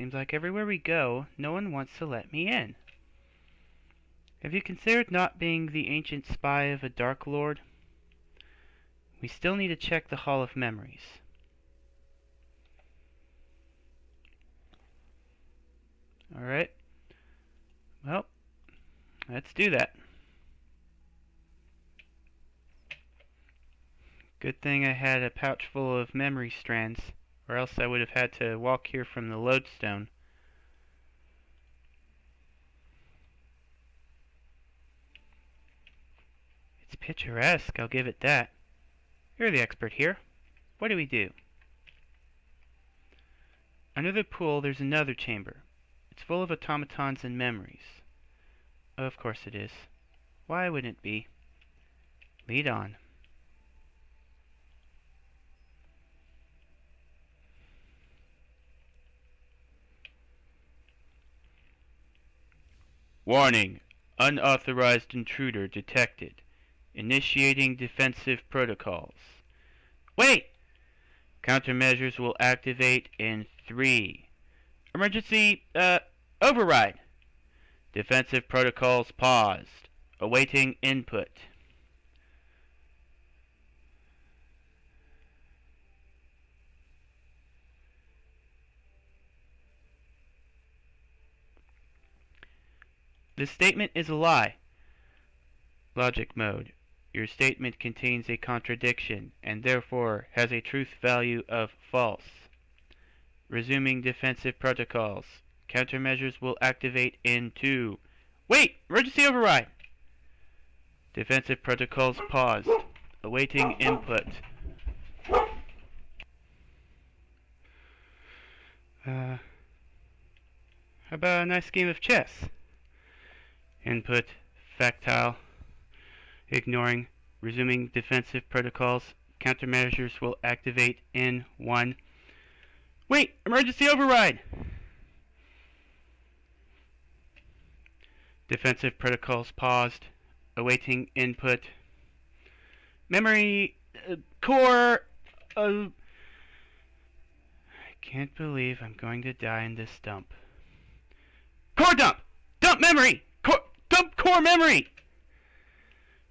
Seems like everywhere we go, no one wants to let me in. Have you considered not being the ancient spy of a Dark Lord? We still need to check the Hall of Memories. Alright. Well, let's do that. Good thing I had a pouch full of memory strands, or else I would have had to walk here from the lodestone. It's picturesque, I'll give it that. You're the expert here. What do we do? Under the pool there's another chamber. It's full of automatons and memories. Of course it is. Why wouldn't it be? Lead on. Warning! Unauthorized intruder detected. Initiating defensive protocols. Wait! Countermeasures will activate in 3. Emergency, override. Defensive protocols paused. Awaiting input. This statement is a lie. Logic mode. Your statement contains a contradiction and therefore has a truth value of false. Resuming defensive protocols. Countermeasures will activate in 2. Wait! Emergency override! Defensive protocols paused. Awaiting input. How about a nice game of chess? Input, factile, ignoring, resuming defensive protocols. Countermeasures will activate in 1. Wait! Emergency override! Defensive protocols paused. Awaiting input. Memory core. I can't believe I'm going to die in this dump. Core dump! Dump memory! Dump core memory!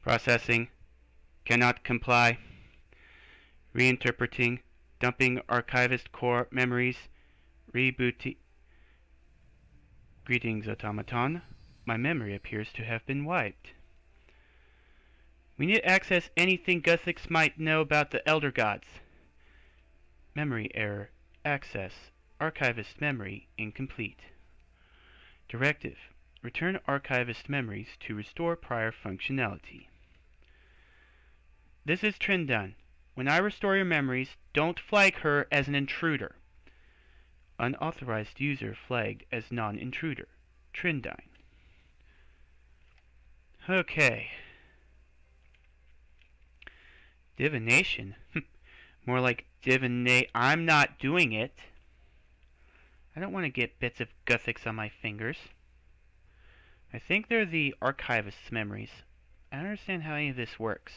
Processing. Cannot comply. Reinterpreting. Dumping archivist core memories. Rebooting. Greetings, automaton. My memory appears to have been wiped. We need to access anything Guthics might know about the Elder Gods. Memory error. Access. Archivist memory incomplete. Directive. Return archivist memories to restore prior functionality. This is Trindun. When I restore your memories, don't flag her as an intruder. Unauthorized user flagged as non-intruder. Trindun. Okay. Divination? More like divinate. I'm not doing it. I don't want to get bits of Guthics on my fingers. I think they're the archivist's memories. I don't understand how any of this works.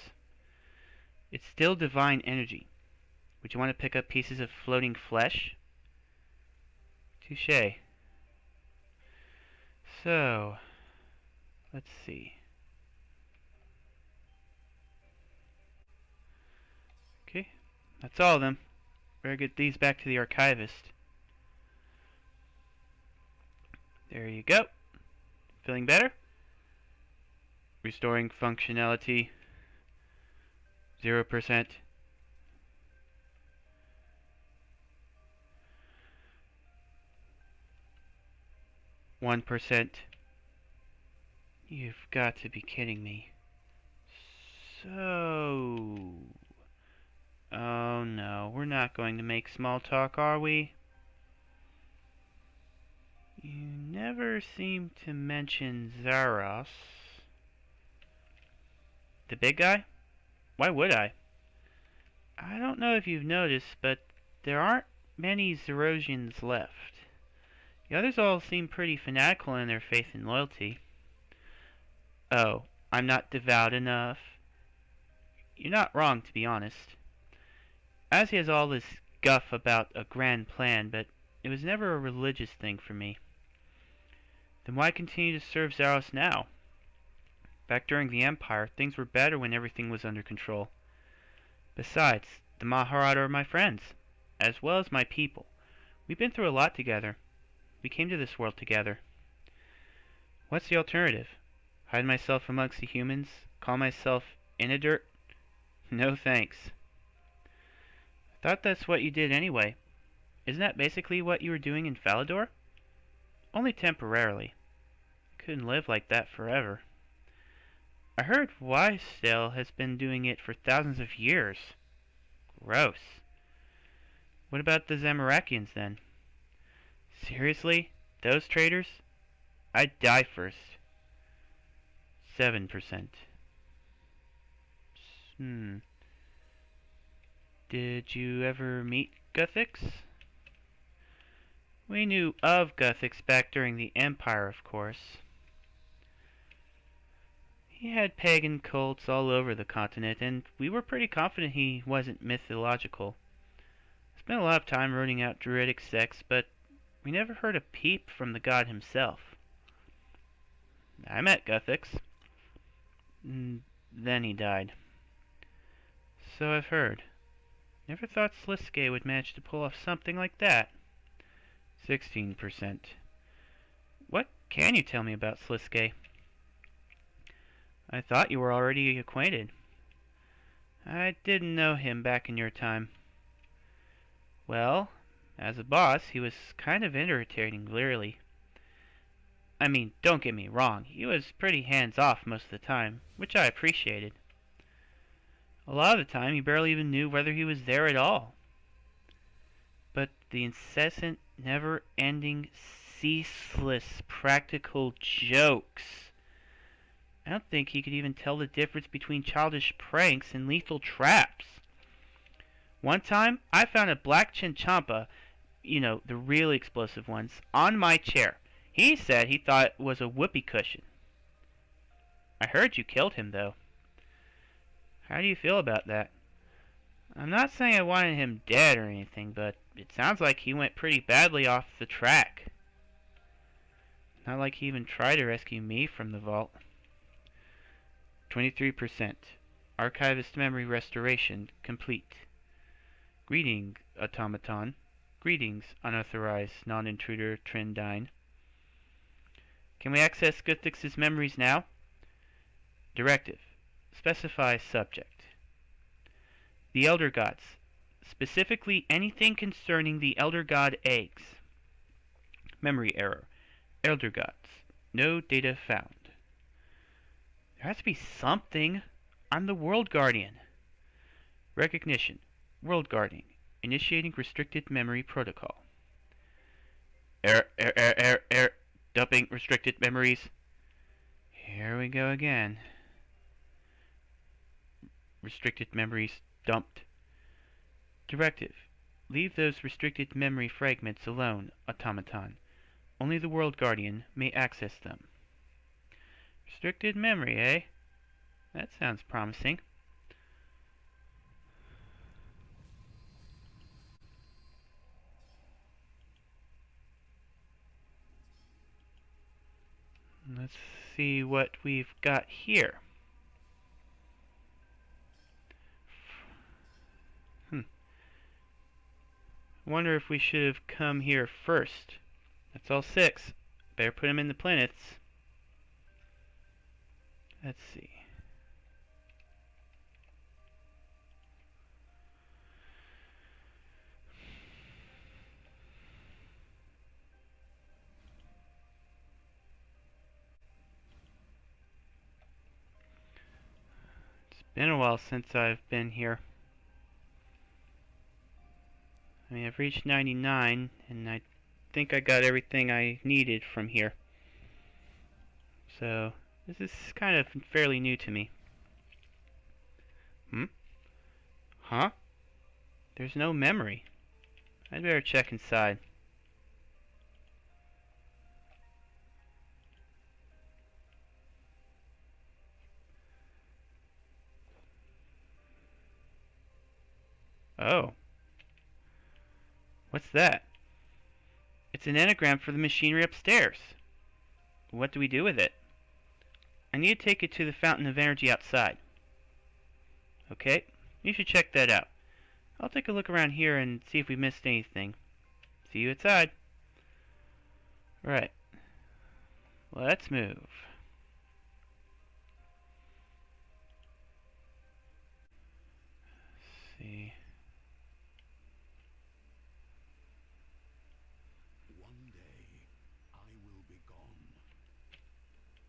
It's still divine energy. Would you want to pick up pieces of floating flesh? Touché. So, let's see. Okay, that's all of them. Better get these back to the archivist. There you go. Feeling better? Restoring functionality. 0%. %. You've got to be kidding me. So... Oh no, we're not going to make small talk, are we? You never seem to mention Zaros. The big guy? Why would I? I don't know if you've noticed, but there aren't many Zerosians left. The others all seem pretty fanatical in their faith and loyalty. Oh, I'm not devout enough? You're not wrong, to be honest. As he has all this guff about a grand plan, but it was never a religious thing for me. Then why continue to serve Zaros now? Back during the Empire, things were better when everything was under control. Besides, the Maharata are my friends, as well as my people. We've been through a lot together. We came to this world together. What's the alternative? Hide myself amongst the humans? Call myself Azzanadra? No thanks. I thought that's what you did anyway. Isn't that basically what you were doing in Falador? Only temporarily. I couldn't live like that forever. I heard Wysdale has been doing it for thousands of years. Gross. What about the Zamarakians then? Seriously? Those traitors? I'd die first. 7%. Did you ever meet Guthix? We knew of Guthix back during the Empire, of course. He had pagan cults all over the continent, and we were pretty confident he wasn't mythological. Spent a lot of time rooting out druidic sects, but we never heard a peep from the god himself. I met Guthix. Then he died. So I've heard. Never thought Sliske would manage to pull off something like that. 16%. What can you tell me about Sliske? I thought you were already acquainted. I didn't know him back in your time. Well, as a boss, he was kind of irritating, clearly. I mean, don't get me wrong, he was pretty hands-off most of the time, which I appreciated. A lot of the time, he barely even knew whether he was there at all. But the incessant, never-ending, ceaseless practical jokes. I don't think he could even tell the difference between childish pranks and lethal traps. One time, I found a black chinchompa, the really explosive ones, on my chair. He said he thought it was a whoopee cushion. I heard you killed him, though. How do you feel about that? I'm not saying I wanted him dead or anything, but it sounds like he went pretty badly off the track. Not like he even tried to rescue me from the vault. 23%. Archivist memory restoration complete. Greetings, automaton. Greetings, unauthorized non-intruder Trendine. Can we access Guthix's memories now? Directive. Specify subject. The Elder Gods. Specifically anything concerning the Elder God eggs. Memory error. Elder Gods. No data found. There has to be something. I'm the World Guardian. Recognition. World Guardian. Initiating restricted memory protocol. Error. Dumping restricted memories. Here we go again. Restricted memories dumped. Directive. Leave those restricted memory fragments alone, automaton. Only the World Guardian may access them. Restricted memory, eh? That sounds promising. Let's see what we've got here. Wonder if we should have come here first. That's all 6. Better put them in the planets. Let's see. It's been a while since I've been here. I mean, I've reached 99, and I think I got everything I needed from here. So, this is kind of fairly new to me. Huh? There's no memory. I'd better check inside. Oh. What's that? It's an anagram for the machinery upstairs. What do we do with it? I need to take it to the fountain of energy outside. Okay, you should check that out. I'll take a look around here and see if we missed anything. See you outside. Right. Let's move. Let's see. One day I will be gone,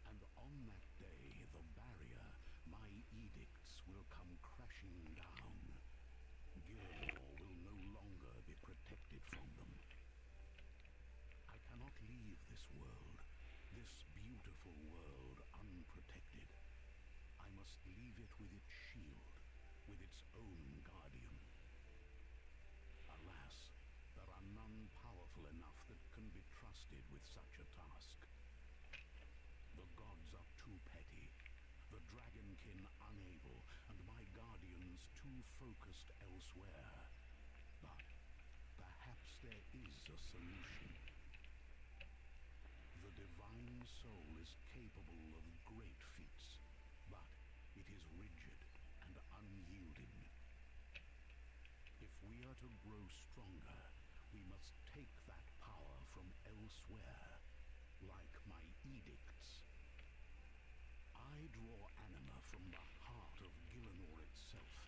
and on that day the barrier, my edicts, will come crashing down. Gilmore will no longer be protected from them. I cannot leave this world, this beautiful world, unprotected. I must leave it with its shield, with its own guardian. Alas, there are none powerful enough that can be trusted with such a task. The gods are too petty, the dragonkin unable, and my guardians too focused elsewhere. But perhaps there is a solution. The divine soul is capable of great feats, but it is rigid and unyielding. If we are to grow stronger, we must take that power from elsewhere, like my edicts. I draw anima from the heart of Gillenor itself,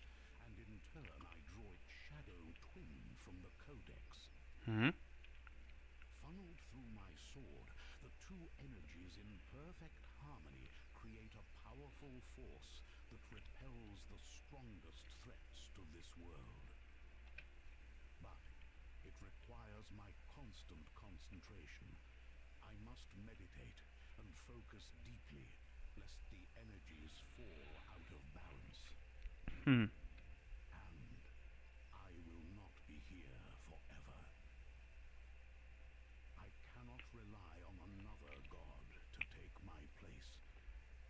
and in turn I draw its shadow twin from the Codex. Funneled through my sword, the two energies in perfect harmony create a powerful force that repels the strongest threats to this world. But it requires my constant concentration. I must meditate and focus deeply, lest the energies fall out of balance. And I will not be here forever. I cannot rely on another god to take my place.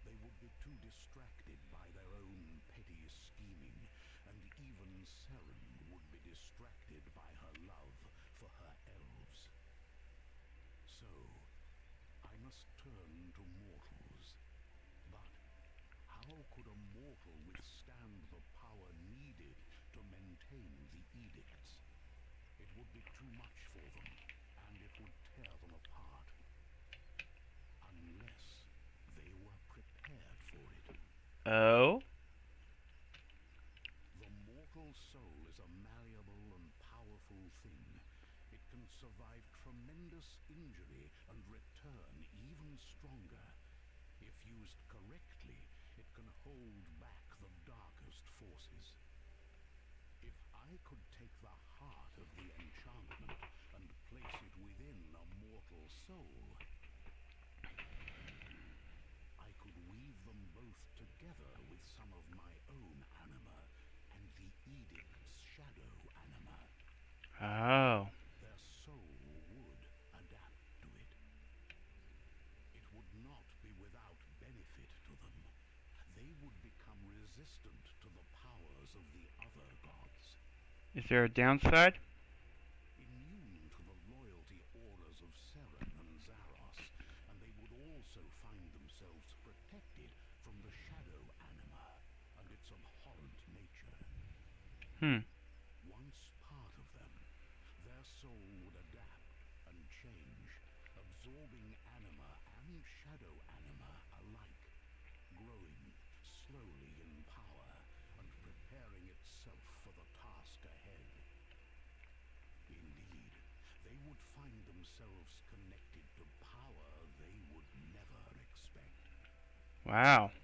They would be too distracted by their own petty scheming, and even Seren would be distracted by her love for her elves. So, I must turn to mortals. But how could a mortal withstand the power needed to maintain the edicts? It would be too much for them, and it would tear them apart. Unless they were prepared for it. Oh? The mortal soul is a malleable and powerful thing. It can survive tremendous injury and return even stronger. If used correctly, it can hold back the darkest forces. If I could take the heart of the enchantment and place it within a mortal soul, I could weave them both together with some of my own anima and the edict's shadow anima. Oh. Their soul would adapt to it. It would not be without benefit to them. They would become resistant to the powers of the other gods. Is there a downside? Immune to the loyalty orders of Seren and Zaros, and they would also find themselves protected from the shadow anima and its abhorrent nature. Once part of them, their soul would adapt and change, absorbing anima and shadow anima alike, growing slowly in power and preparing itself for the task ahead. Indeed, they would find themselves connected to power they would never expect. Wow.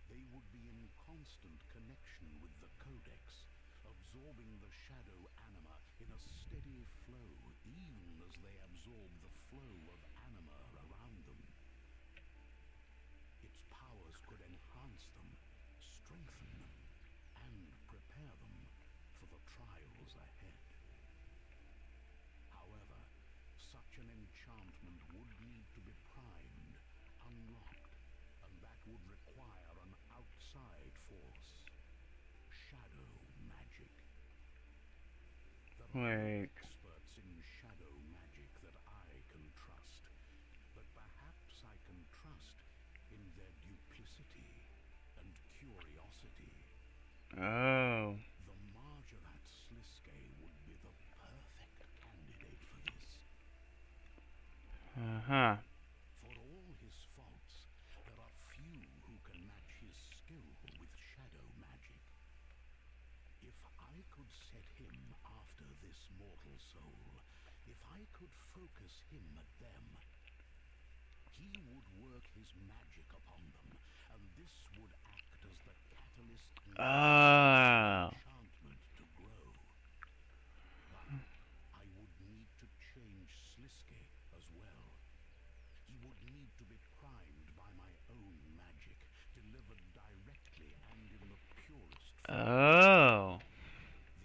They would be in constant connection with the Codex, absorbing the shadow anima in a steady flow, even as they absorb the flow of anima around them. Its powers could enhance them, strengthen them, and prepare them for the trials ahead. However, such an enchantment would need to be primed, unlocked, and that would require an outside force. Shadow magic. There are Wait. experts in shadow magic that simplicity and curiosity. Oh. The Margaret Sliskay would be the perfect candidate for this. Uh-huh. For all his faults, there are few who can match his skill with shadow magic. If I could set him after this mortal soul, if I could focus him at them, he would work his magic upon them, and this would act as the catalyst needed Oh. for enchantment to grow. But I would need to change Sliskay as well. He would need to be primed by my own magic, delivered directly and in the purest form. Oh.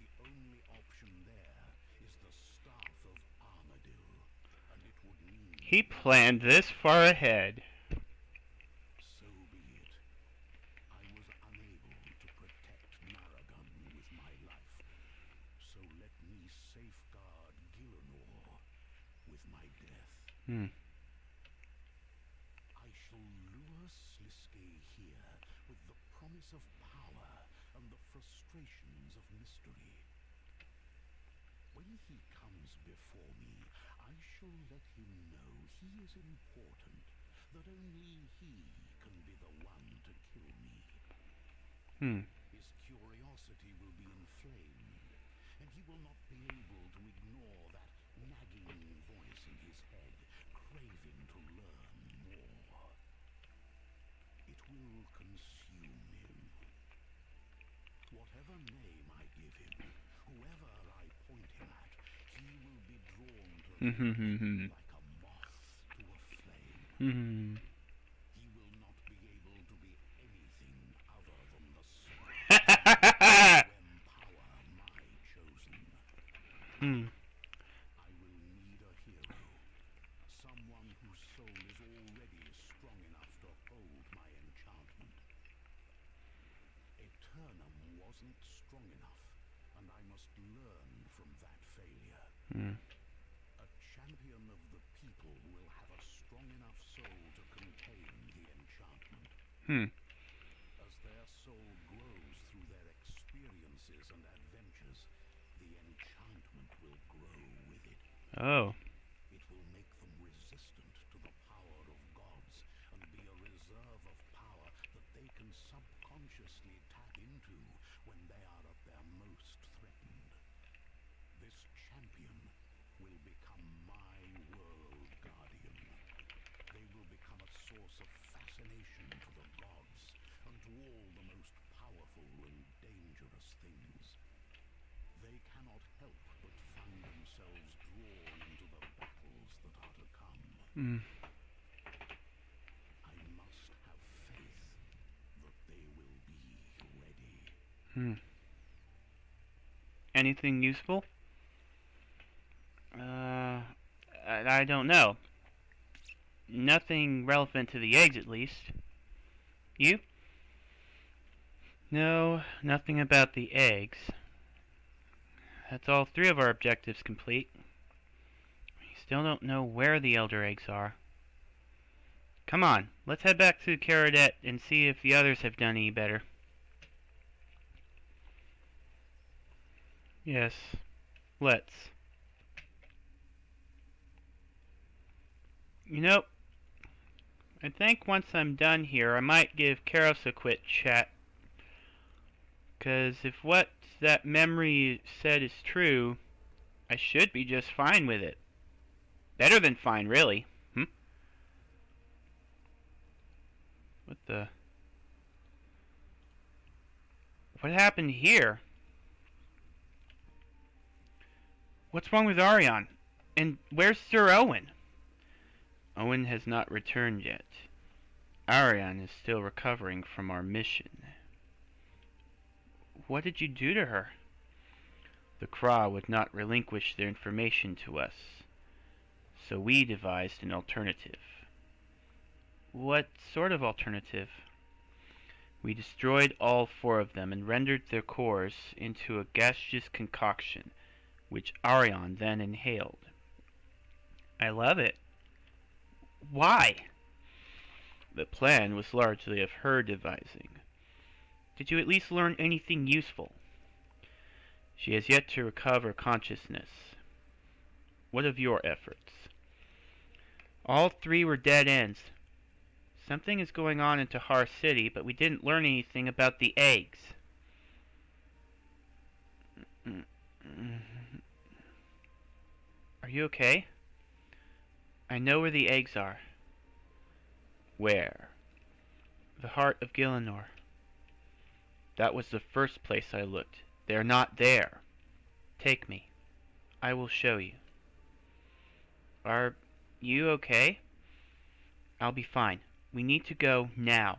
The only option there is the staff of Armadil, and it would mean... He planned this far ahead. So be it. I was unable to protect Naragon with my life, so let me safeguard Gillenor with my death. I shall lure Sliskay here with the promise of power and the frustrations of mystery. When he comes before me, I shall let him know he is important, that only he can be the one to kill me. His curiosity will be inflamed, and he will not be able to ignore that nagging voice in his head, craving to learn more. It will consume him. Whatever name I give him, whoever I point him at, he will be drawn to them like a moth to a flame. He will not be able to be anything other than the spark to empower my chosen. I will need a hero, someone whose soul is already strong enough to hold my enchantment. Eternum wasn't strong enough, and I must learn from that failure. A champion of the people will have a strong enough soul to contain the enchantment. As their soul grows through their experiences and adventures, the enchantment will grow with it. Oh. It will make them resistant to the power of gods and be a reserve of power that they can subconsciously tap into when they are at their most threatened. This champion will become my world guardian. They will become a source of fascination to the gods and to all the most powerful and dangerous things. They cannot help but find themselves drawn into the battles that are to come. I must have faith that they will be ready. Anything useful? I don't know. Nothing relevant to the eggs, at least. You? No, nothing about the eggs. That's all 3 of our objectives complete. We still don't know where the elder eggs are. Come on, let's head back to Caradet and see if the others have done any better. Yes, let's. You know, I think once I'm done here, I might give Karos a quick chat. Because if what that memory said is true, I should be just fine with it. Better than fine, really. What the... What happened here? What's wrong with Arion? And where's Sir Owen? Owen has not returned yet. Arion is still recovering from our mission. What did you do to her? The Kra would not relinquish their information to us, so we devised an alternative. What sort of alternative? We destroyed all 4 of them and rendered their cores into a gaseous concoction, which Arion then inhaled. I love it. Why? The plan was largely of her devising. Did you at least learn anything useful? She has yet to recover consciousness. What of your efforts? All 3 were dead ends. Something is going on in Tahar City, but we didn't learn anything about the eggs. Are you okay? I know where the eggs are. Where? The heart of Gielinor. That was the first place I looked. They're not there. Take me. I will show you. Are you okay? I'll be fine. We need to go now.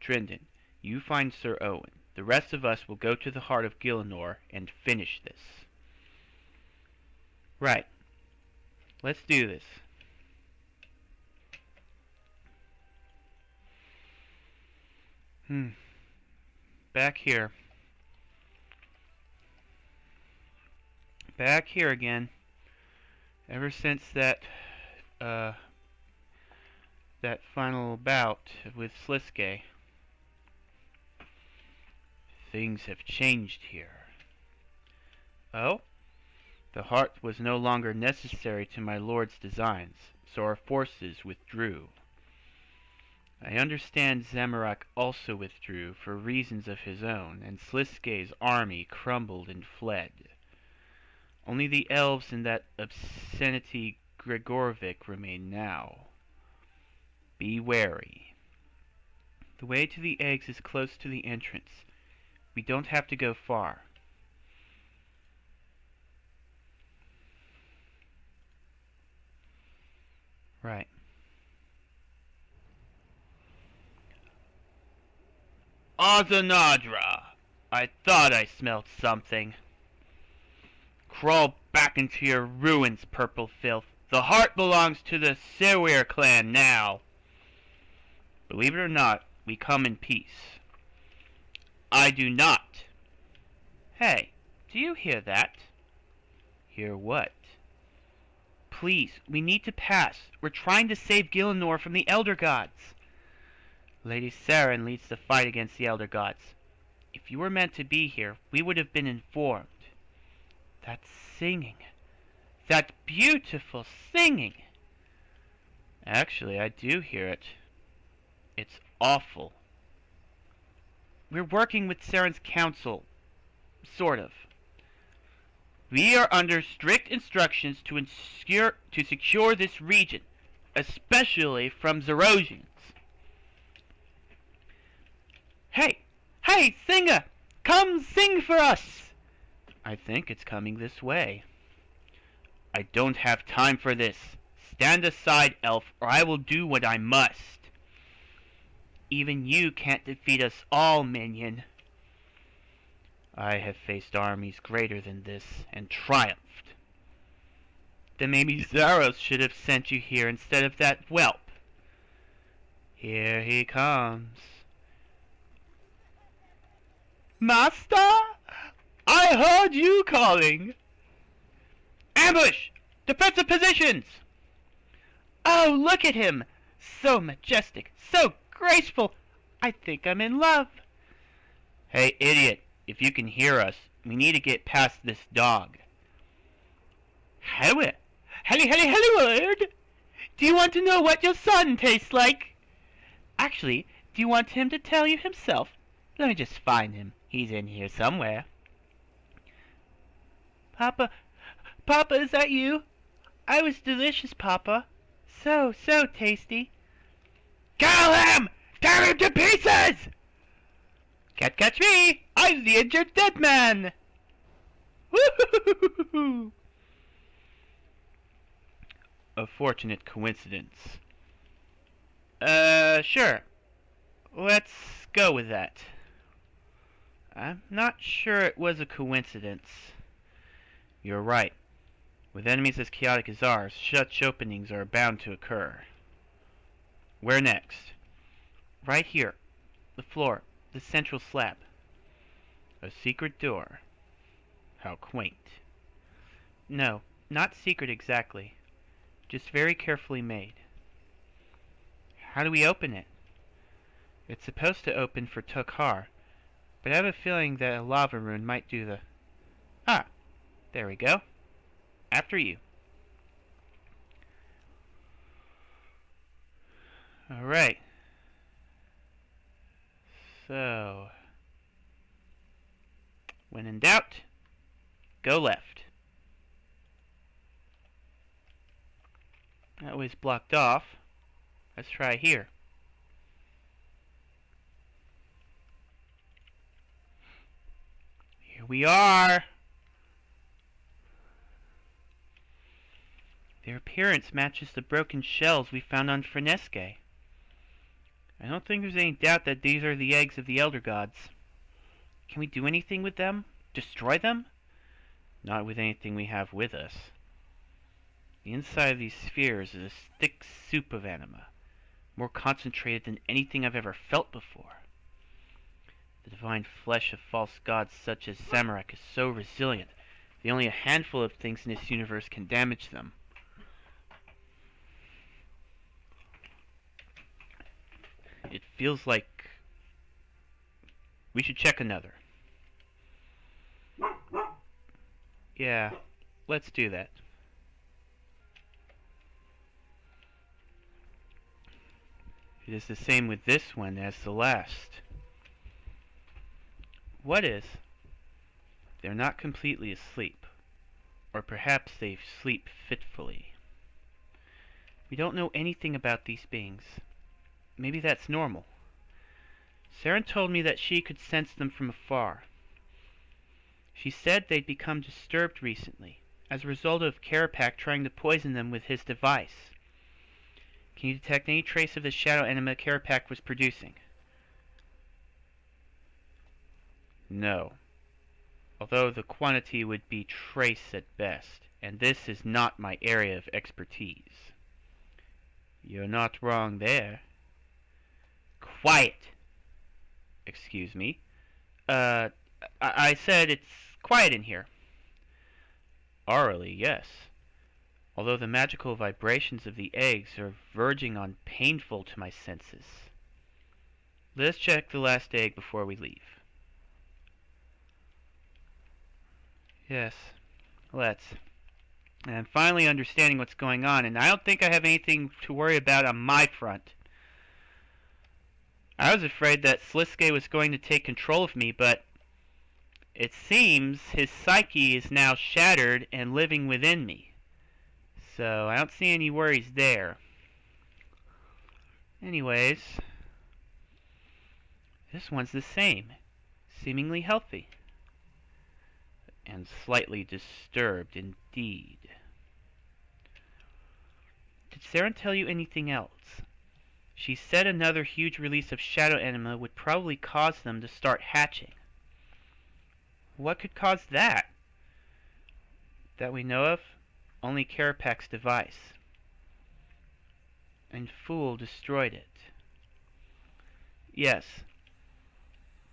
Trindon, you find Sir Owen. The rest of us will go to the heart of Gielinor and finish this. Right. Let's do this. Back here. Back here again. Ever since that final bout with Sliske, things have changed here. Oh? The heart was no longer necessary to my lord's designs, so our forces withdrew. I understand Zamorak also withdrew for reasons of his own, and Sliske's army crumbled and fled. Only the elves and that obscenity Gregorovic remain now. Be wary. The way to the eggs is close to the entrance. We don't have to go far. Right. Azzanadra! I thought I smelled something. Crawl back into your ruins, purple filth. The heart belongs to the Sewir clan now. Believe it or not, we come in peace. I do not. Hey, do you hear that? Hear what? Please, we need to pass. We're trying to save Gielinor from the Elder Gods. Lady Saren leads the fight against the Elder Gods. If you were meant to be here, we would have been informed. That singing. That beautiful singing. Actually, I do hear it. It's awful. We're working with Saren's council. Sort of. We are under strict instructions to secure this region, especially from Zerosians. Hey, singer! Come sing for us! I think it's coming this way. I don't have time for this. Stand aside, elf, or I will do what I must. Even you can't defeat us all, minion. I have faced armies greater than this, and triumphed. Then maybe Zaros should have sent you here instead of that whelp. Here he comes. Master? I heard you calling. Ambush! Defensive positions! Oh, look at him! So majestic, so graceful. I think I'm in love. Hey, idiot. If you can hear us, we need to get past this dog. Howard! Helly, do you want to know what your son tastes like? Actually, do you want him to tell you himself? Let me just find him. He's in here somewhere. Papa, is that you? I was delicious, Papa. So tasty. Kill him! Tear him to pieces! Can't catch me! I'm the injured dead man! Woo-hoo-hoo-hoo-hoo! A fortunate coincidence. Sure. Let's go with that. I'm not sure it was a coincidence. You're right. With enemies as chaotic as ours, such openings are bound to occur. Where next? Right here. The floor. The central slab. A secret door. How quaint. No, not secret exactly. Just very carefully made. How do we open it? It's supposed to open for Tokar, but I have a feeling that a lava rune might do the... Ah, there we go. After you. Alright. So... when in doubt, go left. That was blocked off. Let's try here. Here we are! Their appearance matches the broken shells we found on Frenesque. I don't think there's any doubt that these are the eggs of the Elder Gods. Can we do anything with them? Destroy them? Not with anything we have with us. The inside of these spheres is a thick soup of anima, more concentrated than anything I've ever felt before. The divine flesh of false gods such as Zamorak is so resilient that only a handful of things in this universe can damage them. It feels like we should check another. Yeah, let's do that. It is the same with this one as the last. What is? They're not completely asleep. Or perhaps they sleep fitfully. We don't know anything about these beings. Maybe that's normal. Saren told me that she could sense them from afar. She said they'd become disturbed recently, as a result of Karapak trying to poison them with his device. Can you detect any trace of the shadow anima Karapak was producing? No. Although the quantity would be trace at best, and this is not my area of expertise. You're not wrong there. Quiet! Excuse me. I said it's quiet in here. Orally, yes. Although the magical vibrations of the eggs are verging on painful to my senses. Let's check the last egg before we leave. Yes, let's. And I'm finally understanding what's going on, and I don't think I have anything to worry about on my front. I was afraid that Sliske was going to take control of me, but it seems his psyche is now shattered and living within me. So I don't see any worries there. Anyways, this one's the same, seemingly healthy. And slightly disturbed indeed. Did Saren tell you anything else? She said another huge release of shadow anima would probably cause them to start hatching. What could cause that? That we know of? Only Karapak's device. And Fool destroyed it. Yes.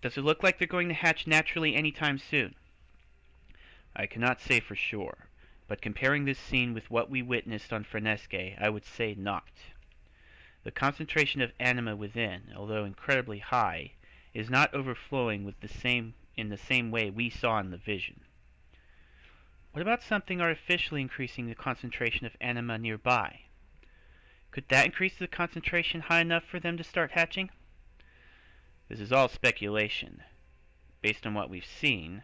Does it look like they're going to hatch naturally anytime soon? I cannot say for sure, but comparing this scene with what we witnessed on Frenesque, I would say not. The concentration of anima within, although incredibly high, is not overflowing in the same way we saw in the vision. What about something artificially increasing the concentration of anima nearby? Could that increase the concentration high enough for them to start hatching? This is all speculation. Based on what we've seen,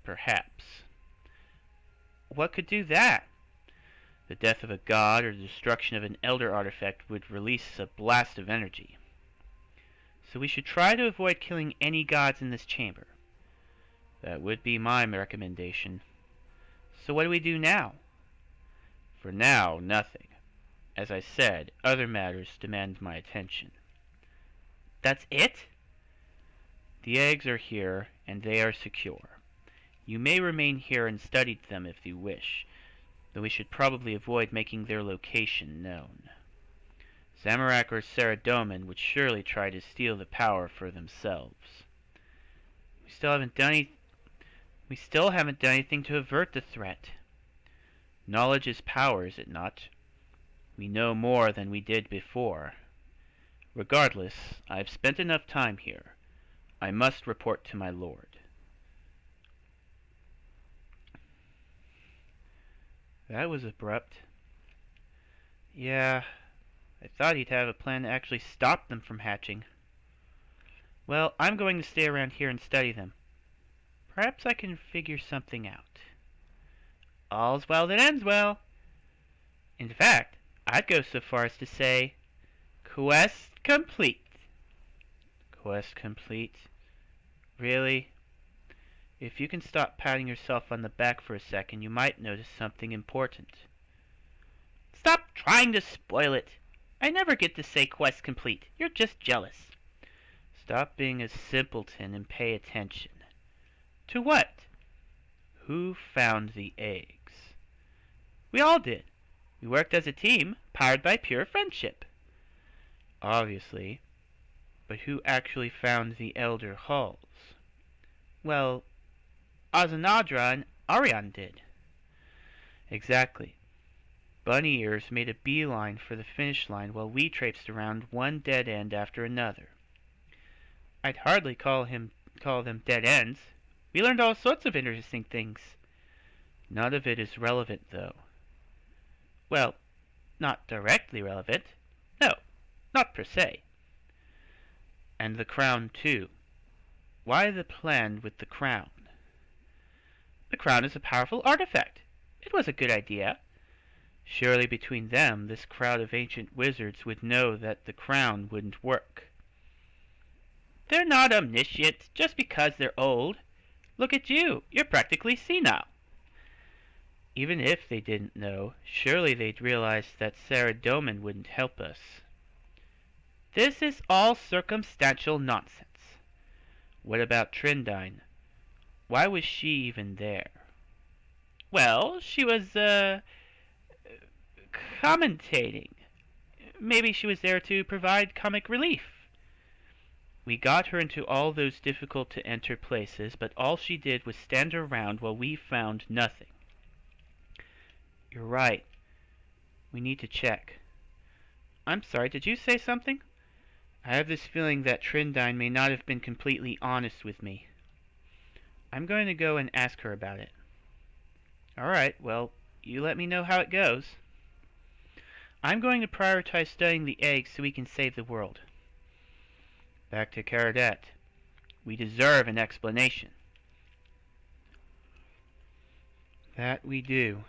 perhaps. What could do that? The death of a god or the destruction of an elder artifact would release a blast of energy. So we should try to avoid killing any gods in this chamber. That would be my recommendation. So what do we do now? For now, nothing. As I said, other matters demand my attention. That's it? The eggs are here, and they are secure. You may remain here and study them if you wish, though we should probably avoid making their location known. Zamorak or Saradomin would surely try to steal the power for themselves. We still haven't done anything to avert the threat. Knowledge is power, is it not? We know more than we did before. Regardless, I've spent enough time here. I must report to my lord. That was abrupt. Yeah, I thought he'd have a plan to actually stop them from hatching. Well, I'm going to stay around here and study them. Perhaps I can figure something out. All's well that ends well. In fact, I'd go so far as to say, quest complete. Quest complete? Really? If you can stop patting yourself on the back for a second, you might notice something important. Stop trying to spoil it. I never get to say quest complete. You're just jealous. Stop being a simpleton and pay attention. To what? Who found the eggs? We all did. We worked as a team, powered by pure friendship. Obviously. But who actually found the Elder Halls? Well, Azzanadra and Ariane did. Exactly. Bunny Ears made a beeline for the finish line while we traipsed around one dead end after another. I'd hardly call them dead ends. We learned all sorts of interesting things. None of it is relevant, though. Well, not directly relevant. No, not per se. And the crown, too. Why the plan with the crown? The crown is a powerful artifact. It was a good idea. Surely between them, this crowd of ancient wizards would know that the crown wouldn't work. They're not omniscient just because they're old. Look at you. You're practically senile. Even if they didn't know, surely they'd realize that Saradomin wouldn't help us. This is all circumstantial nonsense. What about Trindine? Why was she even there? Well, she was, commentating. Maybe she was there to provide comic relief. We got her into all those difficult-to-enter places, but all she did was stand around while we found nothing. You're right. We need to check. I'm sorry, did you say something? I have this feeling that Trindine may not have been completely honest with me. I'm going to go and ask her about it. Alright, well, you let me know how it goes. I'm going to prioritize studying the eggs so we can save the world. Back to Caradet. We deserve an explanation. That we do.